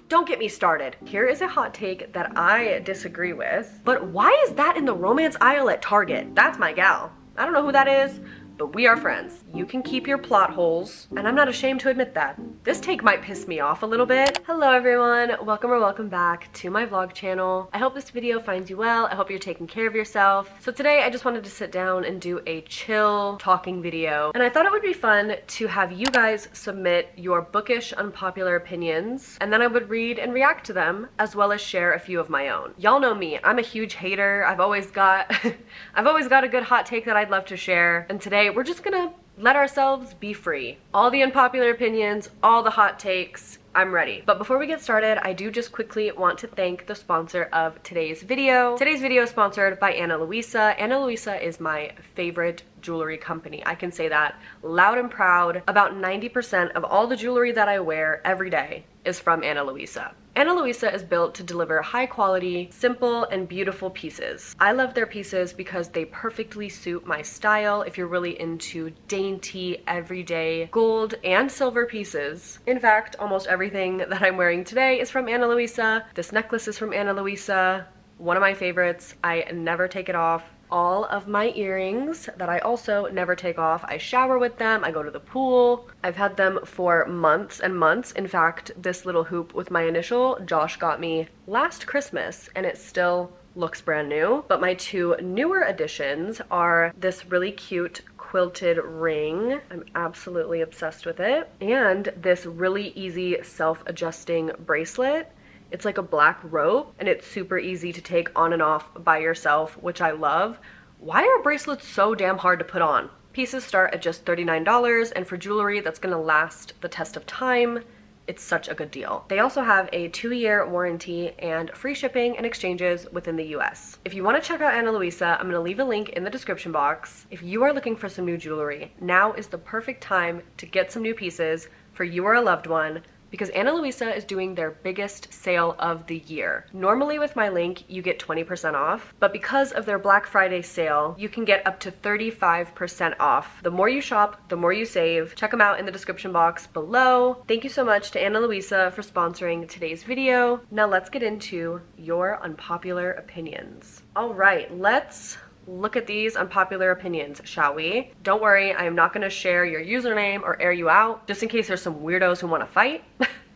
Don't get me started. Here is a hot take that I disagree with, but why is that in the romance aisle at Target? That's my gal. I don't know who that is, but we are friends. You can keep your plot holes, and I'm not ashamed to admit that. This take might piss me off a little bit. Hello everyone, welcome back to my vlog channel. I hope this video finds you well. I hope you're taking care of yourself. So today I just wanted to sit down and do a chill talking video, and I thought it would be fun to have you guys submit your bookish unpopular opinions, and then I would read and react to them, as well as share a few of my own. Y'all know me, I'm a huge hater. I've always got a good hot take that I'd love to share, and today we're just gonna let ourselves be free. All the unpopular opinions, all the hot takes, I'm ready. But before we get started, I do just quickly want to thank the sponsor of today's video. Today's video is sponsored by Luisa. Luisa is my favorite jewelry company. I can say that loud and proud. About 90% of all the jewelry that I wear every day is from Luisa. Luisa is built to deliver high quality, simple, and beautiful pieces. I love their pieces because they perfectly suit my style if you're really into dainty, everyday gold and silver pieces. In fact, almost everything that I'm wearing today is from Luisa. This necklace is from Luisa. One of my favorites. I never take it off. All of my earrings that I also never take off. I shower with them, I go to the pool. I've had them for months and months. In fact, this little hoop with my initial, Josh got me last Christmas, and it still looks brand new. But my two newer additions are this really cute quilted ring. I'm absolutely obsessed with it. And this really easy self-adjusting bracelet. It's like a black rope, and it's super easy to take on and off by yourself, which I love. Why are bracelets so damn hard to put on? Pieces start at just $39, and for jewelry that's gonna last the test of time, it's such a good deal. They also have a 2-year warranty and free shipping and exchanges within the US. If you want to check out Luisa, I'm gonna leave a link in the description box. If you are looking for some new jewelry, now is the perfect time to get some new pieces for you or a loved one, because Luisa is doing their biggest sale of the year. Normally with my link, you get 20% off, but because of their Black Friday sale, you can get up to 35% off. The more you shop, the more you save. Check them out in the description box below. Thank you so much to Luisa for sponsoring today's video. Now let's get into your unpopular opinions. All right, let's look at these unpopular opinions, shall we? Don't worry, I am not going to share your username or air you out, just in case there's some weirdos who want to fight.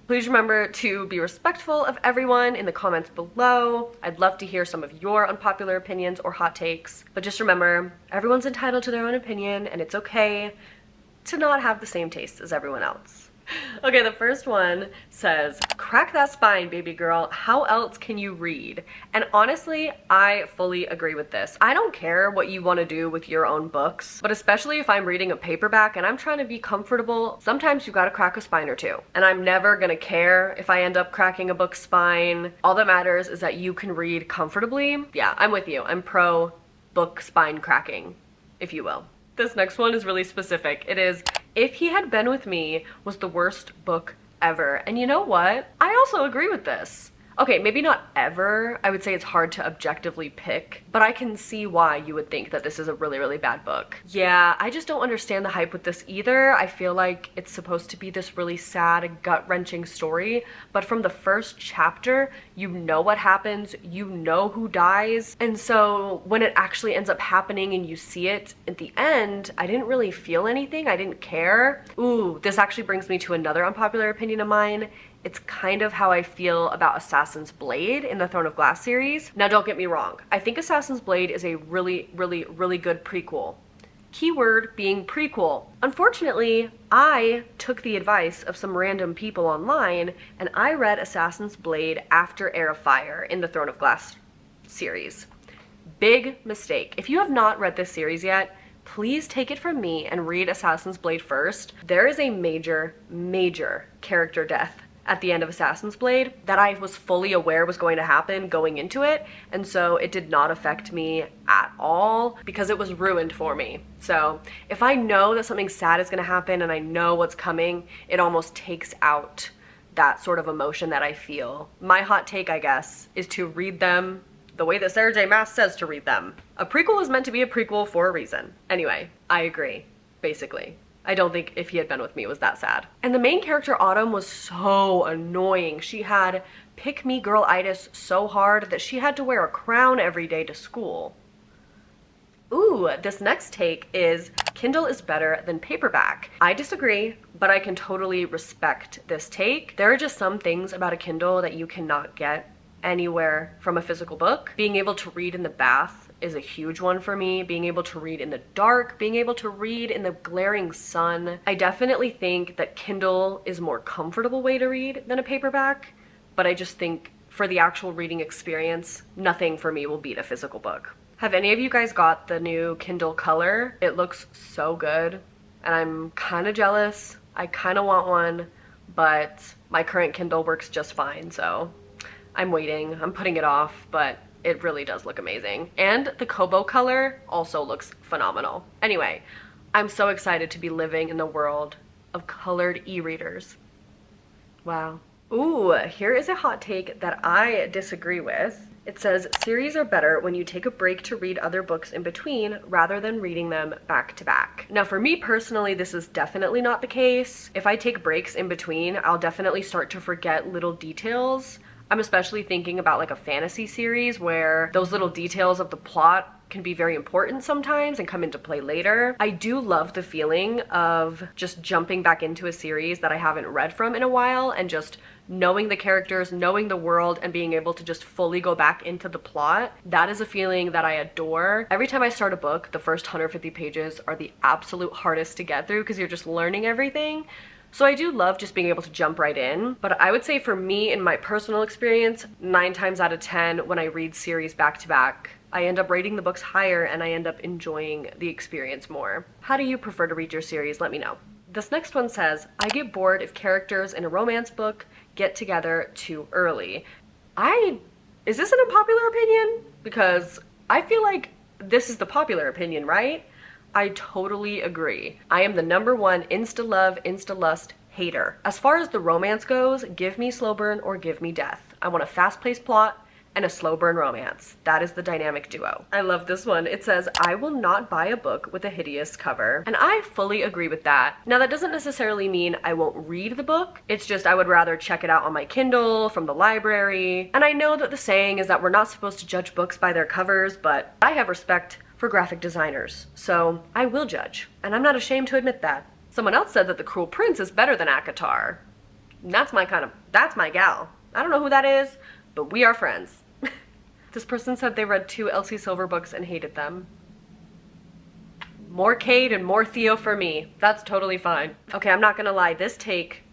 Please remember to be respectful of everyone in the comments below. I'd love to hear some of your unpopular opinions or hot takes, but just remember, everyone's entitled to their own opinion, and it's okay to not have the same taste as everyone else. Okay, the first one says, crack that spine, baby girl. How else can you read? And honestly, I fully agree with this. I don't care what you want to do with your own books, but especially if I'm reading a paperback and I'm trying to be comfortable, sometimes you gotta crack a spine or two. And I'm never gonna care if I end up cracking a book's spine. All that matters is that you can read comfortably. Yeah, I'm with you. I'm pro book spine cracking, if you will. This next one is really specific. It is, If He Had Been With Me was the worst book ever. And you know what? I also agree with this. Okay, maybe not ever. I would say it's hard to objectively pick, but I can see why you would think that this is a really, really bad book. Yeah, I just don't understand the hype with this either. I feel like it's supposed to be this really sad, gut-wrenching story, but from the first chapter, you know what happens, you know who dies, and so when it actually ends up happening and you see it at the end, I didn't really feel anything. I didn't care. Ooh, this actually brings me to another unpopular opinion of mine. It's kind of how I feel about Assassin's Blade in the Throne of Glass series. Now, don't get me wrong. I think Assassin's Blade is a really, really, really good prequel. Keyword being prequel. Unfortunately, I took the advice of some random people online, and I read Assassin's Blade after Heir of Fire in the Throne of Glass series. Big mistake. If you have not read this series yet, please take it from me and read Assassin's Blade first. There is a major, major character death at the end of Assassin's Blade that I was fully aware was going to happen going into it, and so it did not affect me at all because it was ruined for me. So if I know that something sad is going to happen and I know what's coming, it almost takes out that sort of emotion that I feel. My hot take, I guess, is to read them the way that Sarah J. Maas says to read them. A prequel is meant to be a prequel for a reason. Anyway, I agree, basically. I don't think if he had been with me it was that sad. And the main character, Autumn, was so annoying. She had pick-me-girl-itis so hard that she had to wear a crown every day to school. Ooh, this next take is Kindle is better than paperback. I disagree, but I can totally respect this take. There are just some things about a Kindle that you cannot get anywhere from a physical book. Being able to read in the bath is a huge one for me. Being able to read in the dark, being able to read in the glaring sun. I definitely think that Kindle is a more comfortable way to read than a paperback, but I just think for the actual reading experience, nothing for me will beat a physical book. Have any of you guys got the new Kindle Color? It looks so good, and I'm kind of jealous. I kind of want one, but my current Kindle works just fine, so I'm waiting. I'm putting it off, but it really does look amazing. And the Kobo Color also looks phenomenal. Anyway, I'm so excited to be living in the world of colored e-readers. Wow. Ooh, here is a hot take that I disagree with. It says, series are better when you take a break to read other books in between rather than reading them back to back. Now, for me personally, this is definitely not the case. If I take breaks in between, I'll definitely start to forget little details. I'm especially thinking about like a fantasy series where those little details of the plot can be very important sometimes and come into play later. I do love the feeling of just jumping back into a series that I haven't read from in a while and just knowing the characters, knowing the world, and being able to just fully go back into the plot. That is a feeling that I adore. Every time I start a book, the first 150 pages are the absolute hardest to get through because you're just learning everything. So I do love just being able to jump right in, but I would say for me, in my personal experience, 9 times out of 10, when I read series back to back, I end up rating the books higher and I end up enjoying the experience more. How do you prefer to read your series? Let me know. This next one says, I get bored if characters in a romance book get together too early. Is this an unpopular opinion? Because I feel like this is the popular opinion, right? I totally agree. I am the #1 insta-love, insta-lust hater. As far as the romance goes, give me slow burn or give me death. I want a fast-paced plot and a slow burn romance. That is the dynamic duo. I love this one. It says, I will not buy a book with a hideous cover. And I fully agree with that. Now, that doesn't necessarily mean I won't read the book. It's just I would rather check it out on my Kindle, from the library. And I know that the saying is that we're not supposed to judge books by their covers, but I have respect for graphic designers, so I will judge. And I'm not ashamed to admit that. Someone else said that The Cruel Prince is better than ACOTAR. That's my gal. I don't know who that is, but we are friends. This person said they read 2 Elsie Silver books and hated them. More Cade and more Theo for me. That's totally fine. Okay, I'm not gonna lie, this take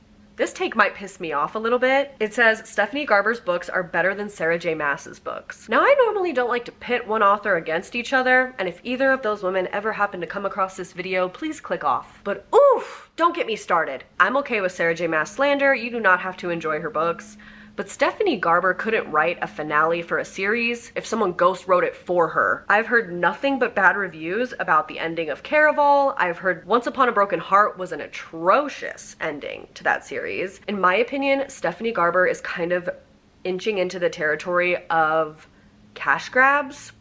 might piss me off a little bit. It says, Stephanie Garber's books are better than Sarah J. Maas's books. Now, I normally don't like to pit one author against each other, and if either of those women ever happen to come across this video, please click off. But oof, don't get me started. I'm okay with Sarah J. Maas slander. You do not have to enjoy her books. But Stephanie Garber couldn't write a finale for a series if someone ghost wrote it for her. I've heard nothing but bad reviews about the ending of Caraval. I've heard Once Upon a Broken Heart was an atrocious ending to that series. In my opinion, Stephanie Garber is kind of inching into the territory of cash grabs.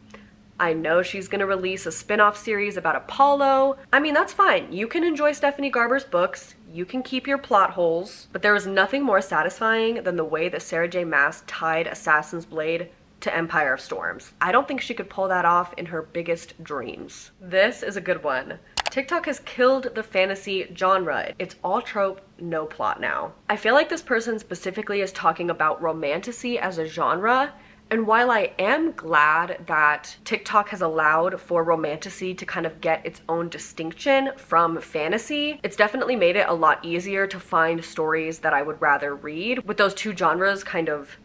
I know she's gonna release a spin-off series about Apollo. I mean, that's fine. You can enjoy Stephanie Garber's books. You can keep your plot holes. But there was nothing more satisfying than the way that Sarah J. Maas tied Assassin's Blade to Empire of Storms. I don't think she could pull that off in her biggest dreams. This is a good one. TikTok has killed the fantasy genre. It's all trope, no plot now. I feel like this person specifically is talking about romantasy as a genre. And while I am glad that TikTok has allowed for romantasy to kind of get its own distinction from fantasy, it's definitely made it a lot easier to find stories that I would rather read, with those two genres kind of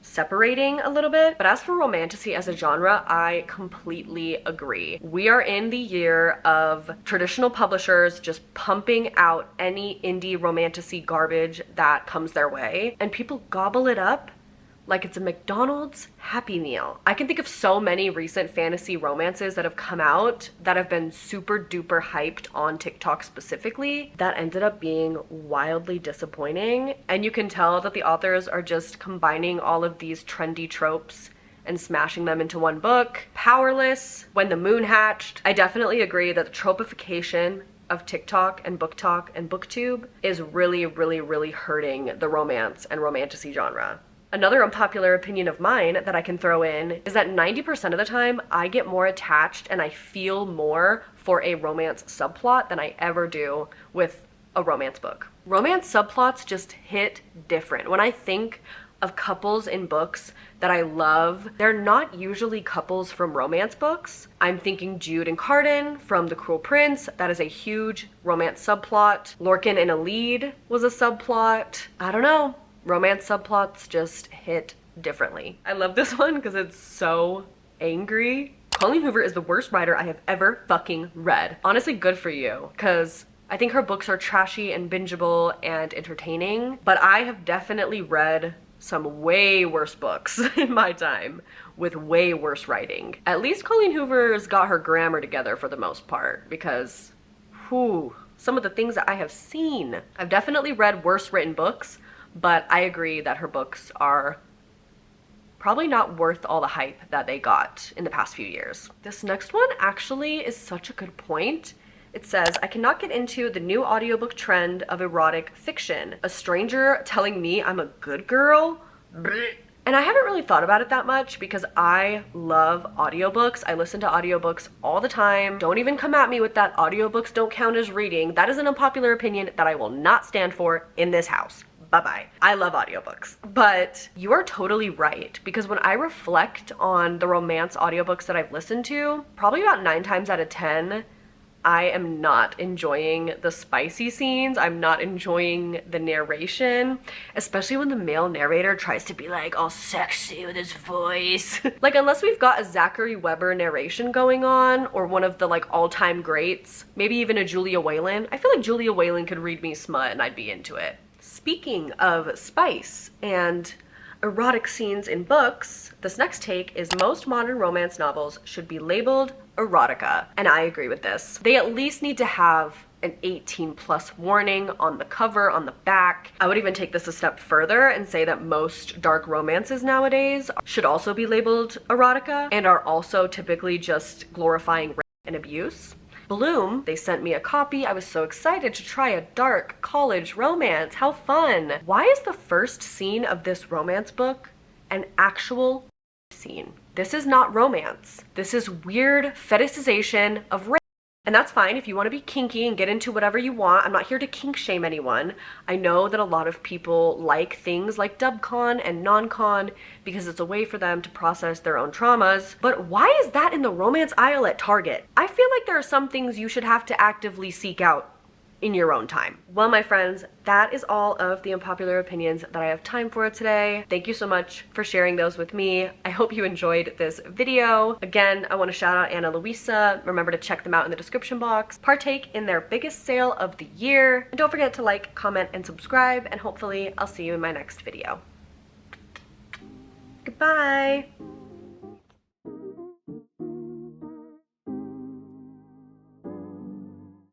separating a little bit. But as for romantasy as a genre, I completely agree. We are in the year of traditional publishers just pumping out any indie romantasy garbage that comes their way, and people gobble it up like it's a McDonald's Happy Meal. I can think of so many recent fantasy romances that have come out that have been super duper hyped on TikTok specifically that ended up being wildly disappointing. And you can tell that the authors are just combining all of these trendy tropes and smashing them into one book. Powerless, When the Moon Hatched. I definitely agree that the tropification of TikTok and Book Talk and BookTube is really, really, really hurting the romance and romantasy genre. Another unpopular opinion of mine that I can throw in is that 90% of the time I get more attached and I feel more for a romance subplot than I ever do with a romance book. Romance subplots just hit different. When I think of couples in books that I love, they're not usually couples from romance books. I'm thinking Jude and Cardan from The Cruel Prince. That is a huge romance subplot. Lorcan and Alide was a subplot. I don't know. Romance subplots just hit differently. I love this one because it's so angry. Colleen Hoover is the worst writer I have ever fucking read. Honestly, good for you, because I think her books are trashy and bingeable and entertaining, but I have definitely read some way worse books in my time with way worse writing. At least Colleen Hoover's got her grammar together for the most part, because whew, some of the things that I have seen. I've definitely read worse written books, but I agree that her books are probably not worth all the hype that they got in the past few years. This next one actually is such a good point. It says, I cannot get into the new audiobook trend of erotic fiction. A stranger telling me I'm a good girl? And I haven't really thought about it that much because I love audiobooks. I listen to audiobooks all the time. Don't even come at me with that audiobooks don't count as reading. That is an unpopular opinion that I will not stand for in this house. Bye-bye. I love audiobooks. But you are totally right, because when I reflect on the romance audiobooks that I've listened to, probably about 9 times out of 10, I am not enjoying the spicy scenes. I'm not enjoying the narration, especially when the male narrator tries to be like all sexy with his voice. Like, unless we've got a Zachary Weber narration going on, or one of the like all-time greats, maybe even a Julia Whelan. I feel like Julia Whelan could read me smut and I'd be into it. Speaking of spice and erotic scenes in books, this next take is most modern romance novels should be labeled erotica. And I agree with this. They at least need to have an 18+ warning on the cover, on the back. I would even take this a step further and say that most dark romances nowadays should also be labeled erotica and are also typically just glorifying rape and abuse. Bloom, they sent me a copy. I was so excited to try a dark college romance. How fun. Why is the first scene of this romance book an actual scene? This is not romance. This is weird fetishization of rape. And that's fine if you want to be kinky and get into whatever you want. I'm not here to kink shame anyone. I know that a lot of people like things like dubcon and non-con because it's a way for them to process their own traumas. But why is that in the romance aisle at Target? I feel like there are some things you should have to actively seek out in your own time. Well, my friends, that is all of the unpopular opinions that I have time for today. Thank you so much for sharing those with me. I hope you enjoyed this video. Again, I want to shout out Anna Luisa. Remember to check them out in the description box. Partake in their biggest sale of the year. And don't forget to like, comment, and subscribe, and hopefully I'll see you in my next video. Goodbye.